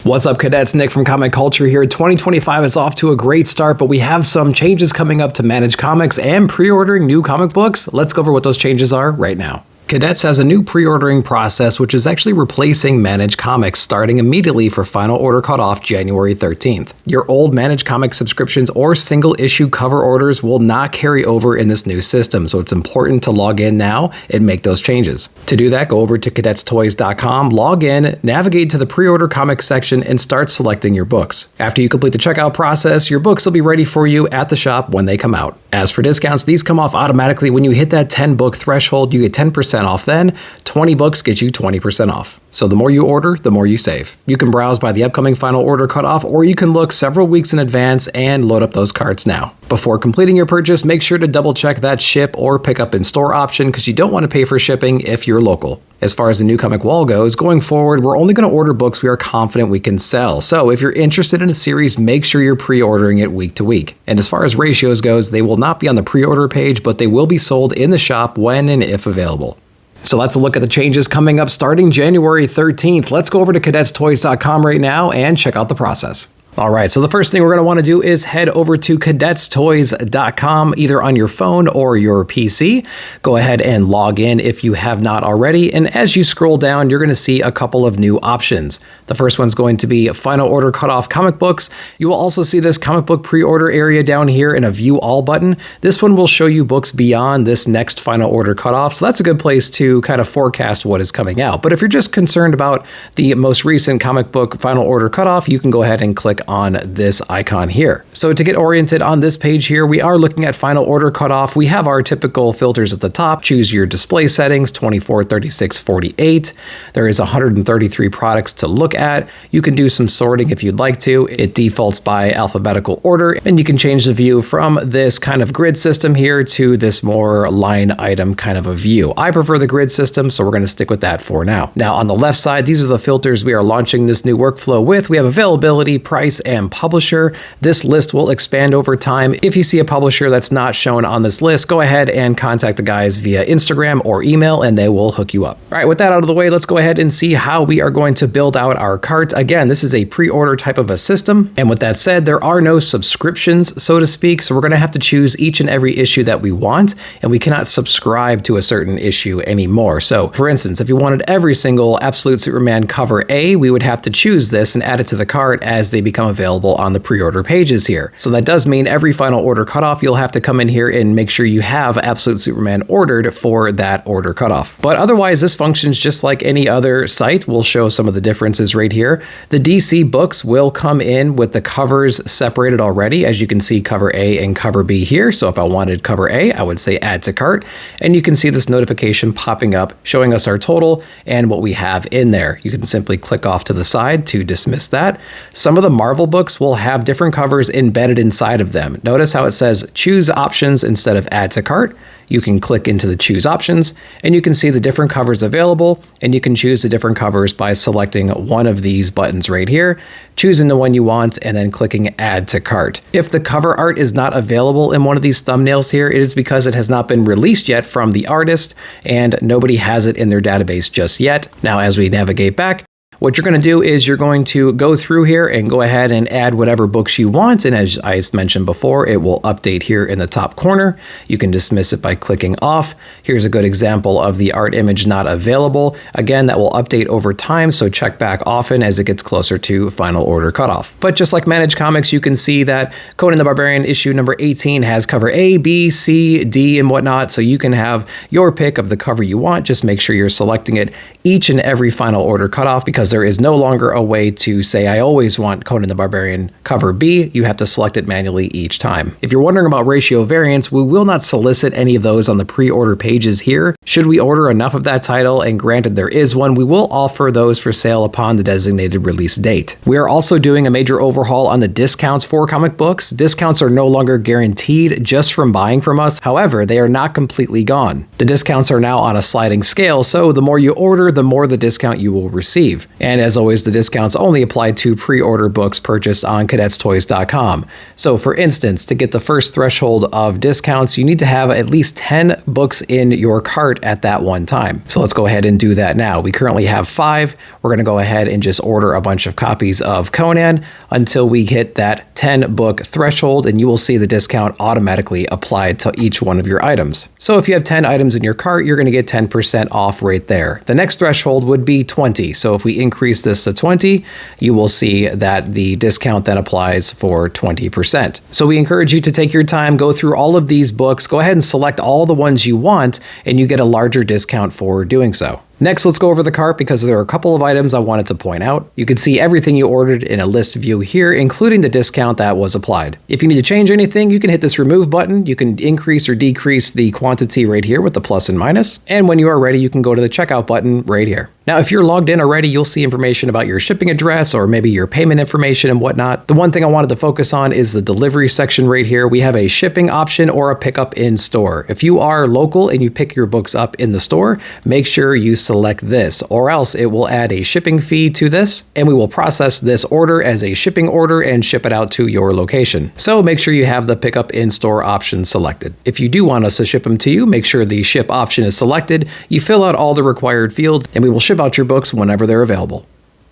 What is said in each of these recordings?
What's up, cadets? Nick from Comic Culture here. 2025 is off to a great start, but we have some changes coming up to manage comics and pre-ordering new comic books. Let's go over what those changes are right now. Cadets has a new pre-ordering process, which is actually replacing Managed Comics starting immediately for Final Order Cutoff January 13th. Your old Managed Comics subscriptions or single-issue cover orders will not carry over in this new system, so it's important to log in now and make those changes. To do that, go over to cadetstoys.com, log in, navigate to the pre-order comics section, and start selecting your books. After you complete the checkout process, your books will be ready for you at the shop when they come out. As for discounts, these come off automatically when you hit that 10-book threshold. You get 10% off then. 20 books get you 20% off. So the more you order, the more you save. You can browse by the upcoming Final Order Cutoff, or you can look several weeks in advance and load up those carts now. Before completing your purchase, make sure to double check that ship or pick up in store option because you don't want to pay for shipping if you're local. As far as the new comic wall goes, going forward, we're only going to order books we are confident we can sell. So if you're interested in a series, make sure you're pre-ordering it week to week. And as far as ratios goes, they will not be on the pre-order page, but they will be sold in the shop when and if available. So let's look at the changes coming up starting January 13th. Let's go over to cadetstoys.com right now and check out the process. All right, so the first thing we're going to want to do is head over to cadetstoys.com, either on your phone or your PC. Go ahead and log in if you have not already. And as you scroll down, you're going to see a couple of new options. The first one's going to be Final Order Cutoff comic books. You will also see this comic book pre-order area down here and a View All button. This one will show you books beyond this next Final Order Cutoff, so that's a good place to kind of forecast what is coming out. But if you're just concerned about the most recent comic book Final Order Cutoff, you can go ahead and click on this icon here. So to get oriented on this page here, we are looking at Final Order Cutoff. We have our typical filters at the top. Choose your display settings, 24, 36, 48. There is 133 products to look at. You can do some sorting if you'd like to. It defaults by alphabetical order, and you can change the view from this kind of grid system here to this more line item kind of a view. I prefer the grid system, so we're going to stick with that for now. Now on the left side, these are the filters we are launching this new workflow with. We have availability, price, and publisher. This list will expand over time. If you see a publisher that's not shown on this list, go ahead and contact the guys via Instagram or email and they will hook you up. All right, with that out of the way, let's go ahead and see how we are going to build out our cart. Again, this is a pre-order type of a system. And with that said, there are no subscriptions, so to speak. So we're going to have to choose each and every issue that we want, and we cannot subscribe to a certain issue anymore. So for instance, if you wanted every single Absolute Superman cover A, we would have to choose this and add it to the cart as they become available on the pre-order pages here. So that does mean every Final Order Cutoff, you'll have to come in here and make sure you have Absolute Superman ordered for that order cutoff. But otherwise, this functions just like any other site. We'll show some of the differences right here. The DC books will come in with the covers separated already. As you can see, cover A and cover B here. So if I wanted cover A, I would say add to cart. And you can see this notification popping up, showing us our total and what we have in there. You can simply click off to the side to dismiss that. Some of the Marvel books will have different covers embedded inside of them. Notice how it says choose options instead of add to cart. You can click into the choose options and you can see the different covers available, and you can choose the different covers by selecting one of these buttons right here, choosing the one you want and then clicking add to cart. If the cover art is not available in one of these thumbnails here, it is because it has not been released yet from the artist and nobody has it in their database just yet. Now, as we navigate back, what you're going to do is you're going to go through here and go ahead and add whatever books you want. And as I mentioned before, it will update here in the top corner. You can dismiss it by clicking off. Here's a good example of the art image not available. Again, that will update over time, so check back often as it gets closer to Final Order Cutoff. But just like Managed Comics, you can see that Conan the Barbarian issue number 18 has cover A, B, C, D, and whatnot. So you can have your pick of the cover you want. Just make sure you're selecting it each and every Final Order Cutoff, because there is no longer a way to say, I always want Conan the Barbarian cover B. You have to select it manually each time. If you're wondering about ratio variants, we will not solicit any of those on the pre-order pages here. Should we order enough of that title, and granted there is one, we will offer those for sale upon the designated release date. We are also doing a major overhaul on the discounts for comic books. Discounts are no longer guaranteed just from buying from us. However, they are not completely gone. The discounts are now on a sliding scale, so the more you order, the more the discount you will receive. And as always, the discounts only apply to pre-order books purchased on cadetstoys.com. So for instance, to get the first threshold of discounts, you need to have at least 10 books in your cart at that one time. So let's go ahead and do that now. We currently have 5. We're going to go ahead and just order a bunch of copies of Conan until we hit that 10 book threshold, and you will see the discount automatically applied to each one of your items. So if you have 10 items in your cart, you're going to get 10% off right there. The next threshold would be 20. So if we increase this to 20, you will see that the discount then applies for 20%. So we encourage you to take your time, go through all of these books, go ahead and select all the ones you want, and you get a larger discount for doing so. Next, let's go over the cart because there are a couple of items I wanted to point out. You can see everything you ordered in a list view here, including the discount that was applied. If you need to change anything, you can hit this remove button. You can increase or decrease the quantity right here with the plus and minus. And when you are ready, you can go to the checkout button right here. Now, if you're logged in already, you'll see information about your shipping address or maybe your payment information and whatnot. The one thing I wanted to focus on is the delivery section right here. We have a shipping option or a pickup in store. If you are local and you pick your books up in the store, make sure you select this, or else it will add a shipping fee to this, and we will process this order as a shipping order and ship it out to your location. So make sure you have the pickup in store option selected. If you do want us to ship them to you, make sure the ship option is selected. You fill out all the required fields, and we will ship out your books whenever they're available.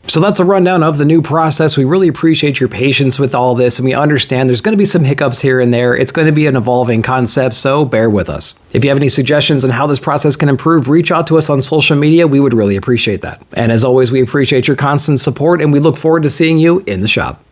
So that's a rundown of the new process. We really appreciate your patience with all this, and we understand there's going to be some hiccups here and there. It's going to be an evolving concept, so bear with us. If you have any suggestions on how this process can improve, reach out to us on social media. We would really appreciate that. And as always, we appreciate your constant support, and we look forward to seeing you in the shop.